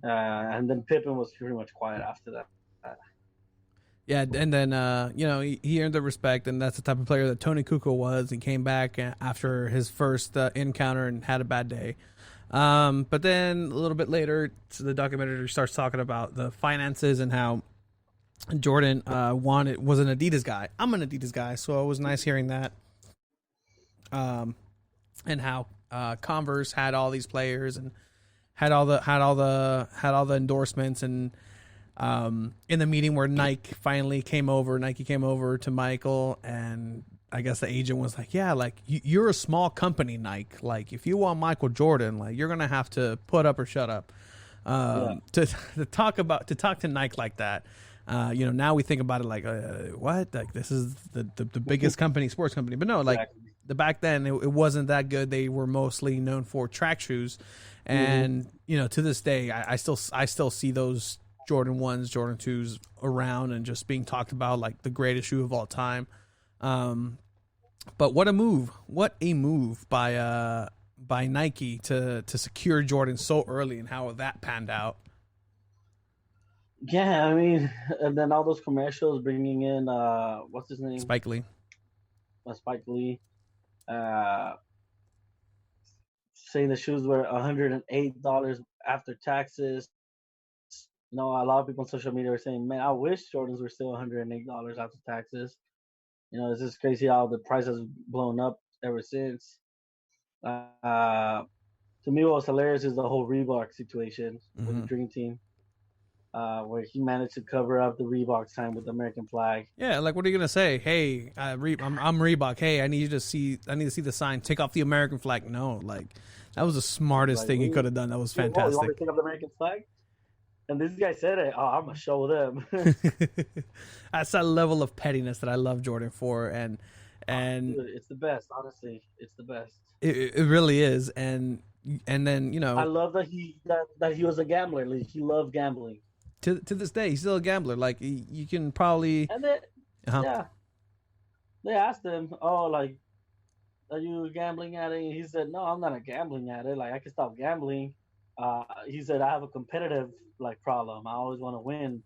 And then Pippen was pretty much quiet after that. Yeah, and then he earned the respect, and that's the type of player that Tony Kukoc was. He came back after his first encounter and had a bad day. But then a little bit later, the documentary starts talking about the finances and how Jordan was an Adidas guy. I'm an Adidas guy, so it was nice hearing that. And how Converse had all these players and had all the endorsements, and in the meeting where Nike came over to Michael, and I guess the agent was like, yeah, like you're a small company, Nike. Like if you want Michael Jordan, like you're gonna have to put up or shut up. To talk to Nike like that. Now we think about it like, what? Like this is the biggest sports company, but no, like back then it wasn't that good. They were mostly known for track shoes, and to this day, I still see those Jordan 1s, Jordan 2s around and just being talked about like the greatest shoe of all time. But what a move by Nike to secure Jordan so early, and how that panned out. Yeah, I mean, and then all those commercials bringing in what's his name? Spike Lee. Saying the shoes were $108 after taxes. A lot of people on social media were saying, man, I wish Jordans were still $108 after taxes. It's just crazy how the price has blown up ever since. To me, what was hilarious is the whole Reebok situation with the Mhm. Dream Team, where he managed to cover up the Reebok sign with the American flag. Yeah, like what are you gonna say? Hey, I'm Reebok. Hey, I need to see the sign. Take off the American flag. No, like that was the smartest Like, thing he could have done. That was whoa, you want me fantastic. to take up the American flag? And this guy said it. Oh, I'm gonna show them. That's that level of pettiness that I love Jordan for, and Dude, it's the best. Honestly, it's the best. it really is. And then I love that that he was a gambler. Like, he loved gambling. to this day he's still a gambler. Like you can probably And then uh yeah, they asked him, "Oh, like, are you gambling at it?" He said, "No, I'm not a gambling at it. Like, I can stop gambling." He said, "I have a competitive like problem. I always want to win."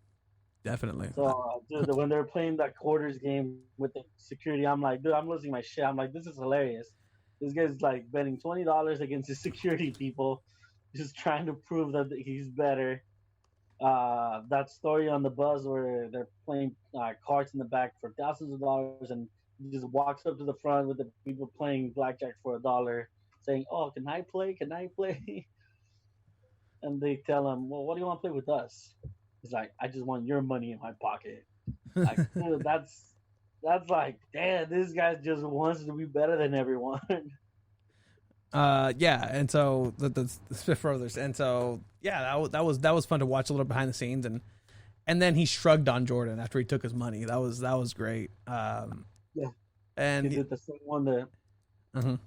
definitely. So, dude, when they're playing that quarters game with the security, I'm like, dude, I'm losing my shit. I'm like, this is hilarious. This guy's like betting $20 against the security people, just trying to prove that he's better. That story on the bus where they're playing cards in the back for thousands of dollars, and he just walks up to the front with the people playing blackjack for $1, saying, "Oh, can I play? Can I play?" And they tell him, "Well, what do you want to play with us?" He's like, "I just want your money in my pocket." Like, dude, that's like, damn, this guy just wants to be better than everyone. Yeah, and so the Smith brothers, and so yeah, that was fun to watch a little behind the scenes, and then he shrugged on Jordan after he took his money. That was great. Yeah, And he did the same one that mhm.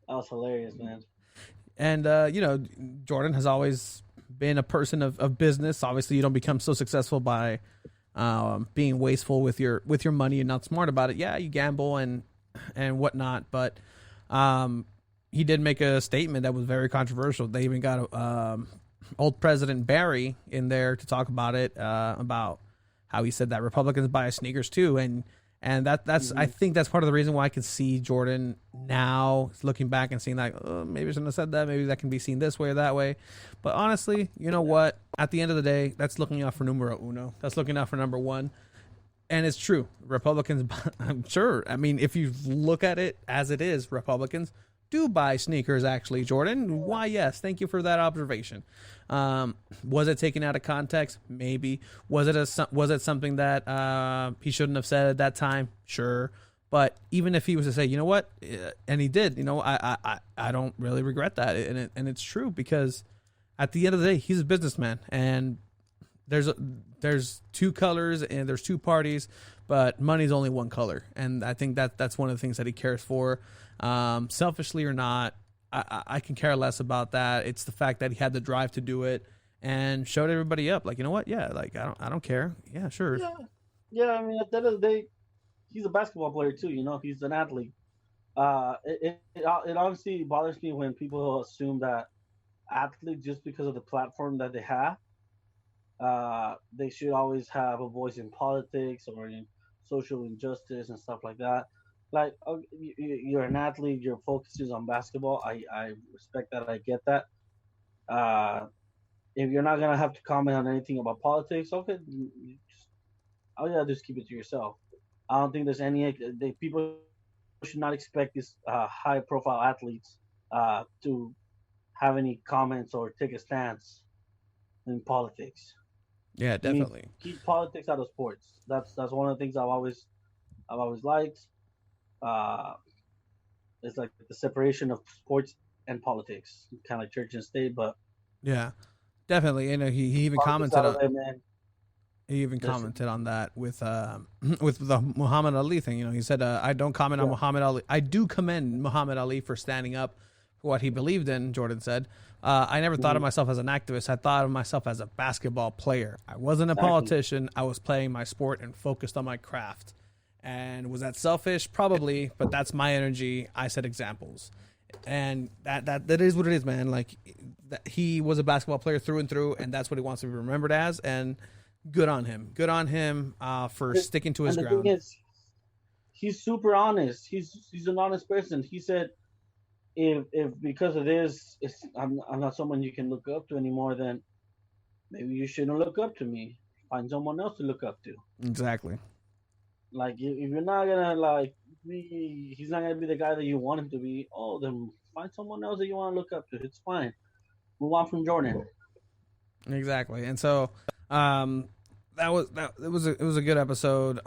that was hilarious, man. And Jordan has always been a person of business. Obviously, you don't become so successful by being wasteful with your money and not smart about it. Yeah, you gamble and whatnot, but he did make a statement that was very controversial. They even got old President Barry in there to talk about it, about how he said that Republicans buy sneakers too, and that's I think that's part of the reason why I can see Jordan now looking back and seeing like, oh, maybe I shouldn't have said that. Maybe that can be seen this way or that way. But honestly, you know what? At the end of the day, that's looking out for numero uno. That's looking out for number one. And it's true. Republicans, I'm sure. I mean, if you look at it as it is, Republicans do buy sneakers, actually, Jordan. Why, yes. Thank you for that observation. Was it taken out of context? Maybe. Was it something that he shouldn't have said at that time? Sure. But even if he was to say, you know what, and he did, I don't really regret that, and it's true, because at the end of the day, he's a businessman, and there's two colors and there's two parties, but money's only one color, and I think that's one of the things that he cares for, selfishly or not. I can care less about that. It's the fact that he had the drive to do it and showed everybody up. Like, you know what? Yeah, like I don't care. Yeah, sure. Yeah. I mean, at the end of the day, he's a basketball player too. He's an athlete. It honestly bothers me when people assume that athletes, just because of the platform that they have, they should always have a voice in politics or in social injustice and stuff like that. Like, you're an athlete, your focus is on basketball. I respect that. I get that. If you're not gonna have to comment on anything about politics, okay, all you gotta do is keep it to yourself. I don't think there's people should not expect these high-profile athletes to have any comments or take a stance in politics. Yeah, definitely. Keep politics out of sports. That's one of the things I've always liked. It's like the separation of sports and politics, kind of like church and state. But yeah, definitely. He even commented on. He even commented on that with the Muhammad Ali thing. He said, "I don't comment on Muhammad Ali. I do commend Muhammad Ali for standing up for what he believed in." Jordan said, "I never thought of myself as an activist. I thought of myself as a basketball player. I wasn't a politician. I was playing my sport and focused on my craft. And was that selfish? Probably, but that's my energy. I set examples, and that is what it is, man. Like, he was a basketball player through and through, and that's what he wants to be remembered as. And good on him. Good on him for sticking to his ground. Thing is, he's super honest. He's an honest person. He said, if because of this, I'm not someone you can look up to anymore, then maybe you shouldn't look up to me. Find someone else to look up to. Exactly. Like, if you're not gonna he's not gonna be the guy that you want him to be. Oh, then find someone else that you want to look up to. It's fine. Move on from Jordan. Exactly. And so it was a good episode.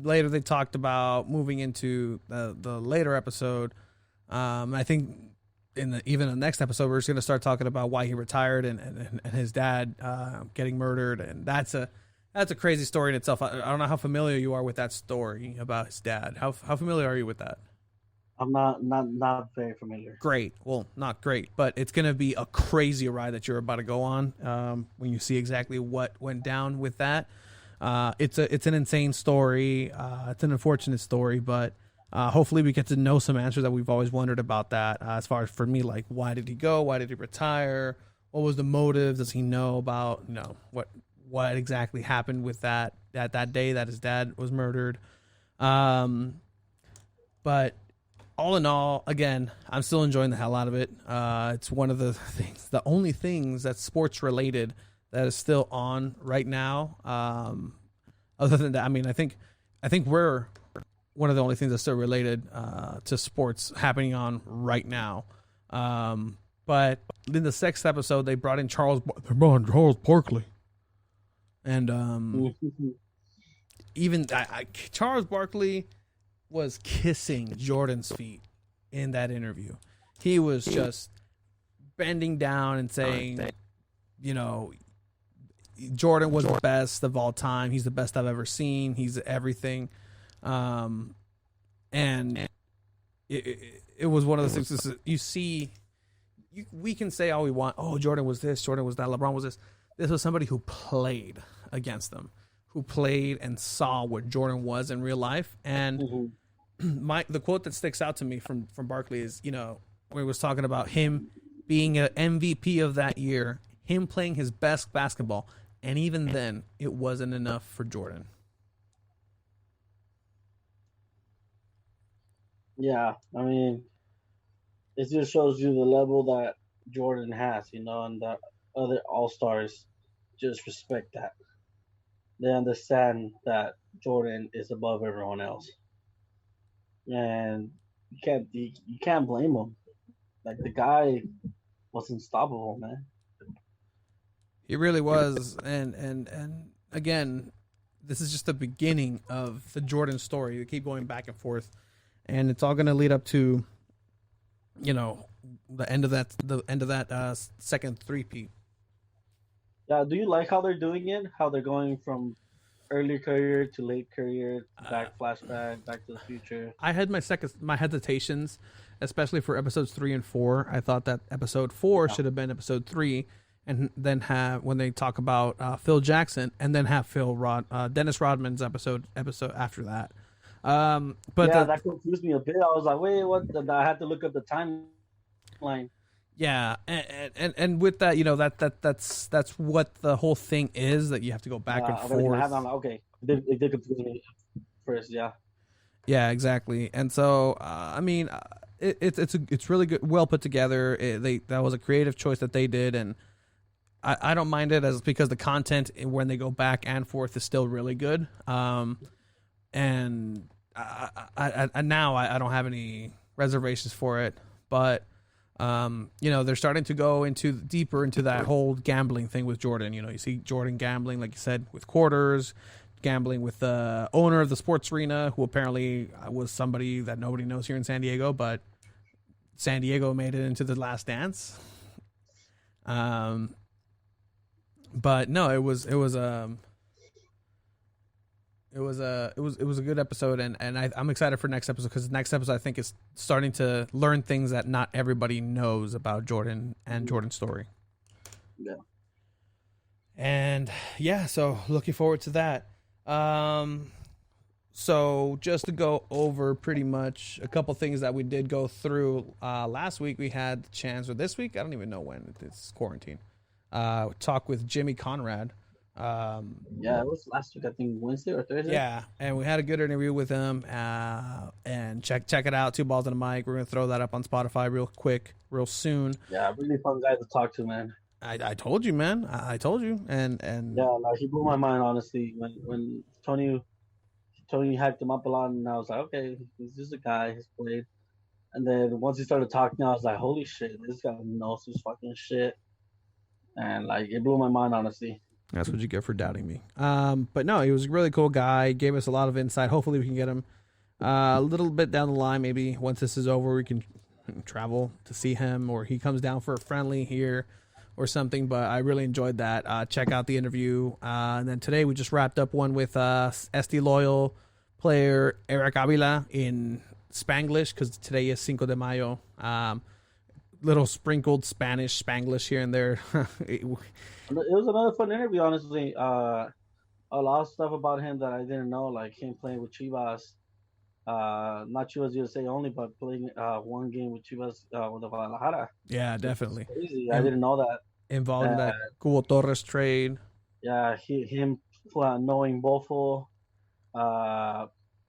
Later they talked about moving into the later episode. I think even the next episode we're just going to start talking about why he retired and his dad getting murdered, and that's a crazy story in itself. I don't know how familiar you are with that story about his dad. How familiar are you with that? I'm not very familiar. Great. Well, not great, but it's going to be a crazy ride that you're about to go on when you see exactly what went down with that. It's an insane story. It's an unfortunate story, but hopefully we get to know some answers that we've always wondered about that. As far as for me, like, why did he go? Why did he retire? What was the motive? Does he know about, what exactly happened with that day that his dad was murdered? But all in all, again, I'm still enjoying the hell out of it. It's one of the only things that's sports related that is still on right now. Other than that, I mean, I think we're one of the only things that's still related to sports happening on right now. But in the sixth episode, they brought in Charles Barkley, and even Charles Barkley was kissing Jordan's feet in that interview. He was just bending down and saying, Jordan was the best of all time. He's the best I've ever seen. He's everything. And it was one of those things. You see, we can say all we want. Oh, Jordan was this, Jordan was that, LeBron was this. This was somebody who played against them, who played and saw what Jordan was in real life. And the quote that sticks out to me from Barkley is, when he was talking about him being an MVP of that year, him playing his best basketball, and even then, it wasn't enough for Jordan. Yeah, I mean, it just shows you the level that Jordan has, and that other All-Stars just respect that. They understand that Jordan is above everyone else. And you can't blame him. Like, the guy was unstoppable, man. He really was, and again, this is just the beginning of the Jordan story. They keep going back and forth, and it's all going to lead up to, the end of that second three-peat. Yeah, do you like how they're doing it? How they're going from early career to late career, flashback, Back to the Future. I had my hesitations, especially for episodes 3 and 4. I thought that episode 4 should have been episode 3, and then have when they talk about Phil Jackson, and then have Dennis Rodman's episode after that. But that confused me a bit. I was like, wait, what? I had to look up the timeline. Yeah, and with that, that's what the whole thing is, that you have to go back and forth. Okay, it did confuse me first. Yeah, exactly. And so, I mean, it's really good, well put together. That was a creative choice that they did, and I don't mind it because the content when they go back and forth is still really good. And now I don't have any reservations for it, but. They're starting to go deeper into that whole gambling thing with Jordan. You see Jordan gambling, like you said, with quarters, gambling with the owner of the sports arena, who apparently was somebody that nobody knows here in San Diego, but San Diego made it into the Last Dance. But no, it was a good episode, and I'm excited for next episode, because the next episode I think is starting to learn things that not everybody knows about Jordan and Jordan's story. Yeah. And yeah, so looking forward to that. So just to go over pretty much a couple things that we did go through last week, we had the chance, or this week, I don't even know when, it's quarantine, talk with Jimmy Conrad. It was last week, I think Wednesday or Thursday. Yeah, and we had a good interview with him, and check it out, Two Balls and a Mic. We're gonna throw that up on Spotify real soon. Yeah, really fun guy to talk to, man. I told you, man. I told you, and yeah, he blew my mind, honestly. When Tony hyped him up a lot, and I was like, okay, he's just a guy. He's played, And then once he started talking, I was like, holy shit, this guy knows his fucking shit. And like, it blew my mind, honestly. That's what you get for doubting me. But no, he was a really cool guy. Gave us a lot of insight. Hopefully we can get him a little bit down the line. Maybe once this is over, we can travel to see him, or he comes down for a friendly here or something. But I really enjoyed that. Check out the interview. And then today we just wrapped up one with SD Loyal player Eric Avila in Spanglish, because today is Cinco de Mayo. Little sprinkled Spanish, Spanglish here and there. It was another fun interview, honestly. A lot of stuff about him that I didn't know, like him playing with Chivas. Not Chivas USA only, but playing one game with Chivas with the Guadalajara. Yeah, definitely. Crazy. I didn't know that. Involved in that Cubo Torres trade. Yeah, him knowing Bofo.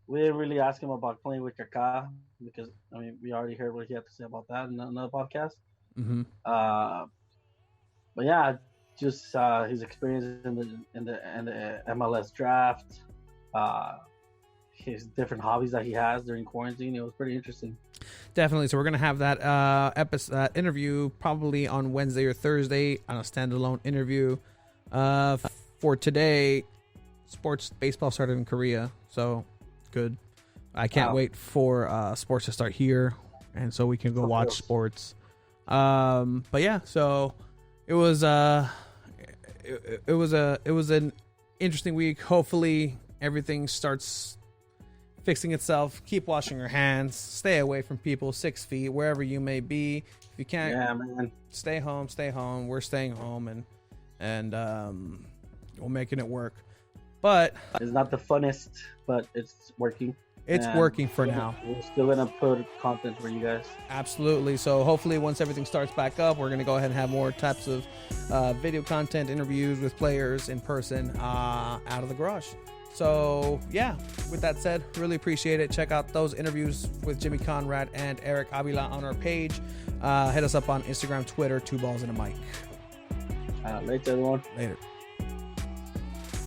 We didn't really ask him about playing with Kaká because, I mean, we already heard what he had to say about that in another podcast. Mm-hmm. But yeah, just his experience in the MLS draft, his different hobbies that he has during quarantine. It was pretty interesting. Definitely. So we're gonna have that interview probably on Wednesday or Thursday on a standalone interview. For today, baseball started in Korea, so good. I can't wait for sports to start here, and so we can go watch sports. But yeah, so it was an interesting week. Hopefully everything starts fixing itself. Keep washing your hands. Stay away from people 6 feet, wherever you may be. If you can't, stay home. We're staying home, and we're making it work. But it's not the funnest, but it's working. It's working for now. We're still gonna put content for you guys. Absolutely. So hopefully once everything starts back up, we're gonna go ahead and have more types of video content, interviews with players in person out of the garage. So yeah, with that said, really appreciate it. Check out those interviews with Jimmy Conrad and Eric Avila on our page. Hit us up on Instagram, Twitter, 2 balls and a mic. Later, everyone. Later.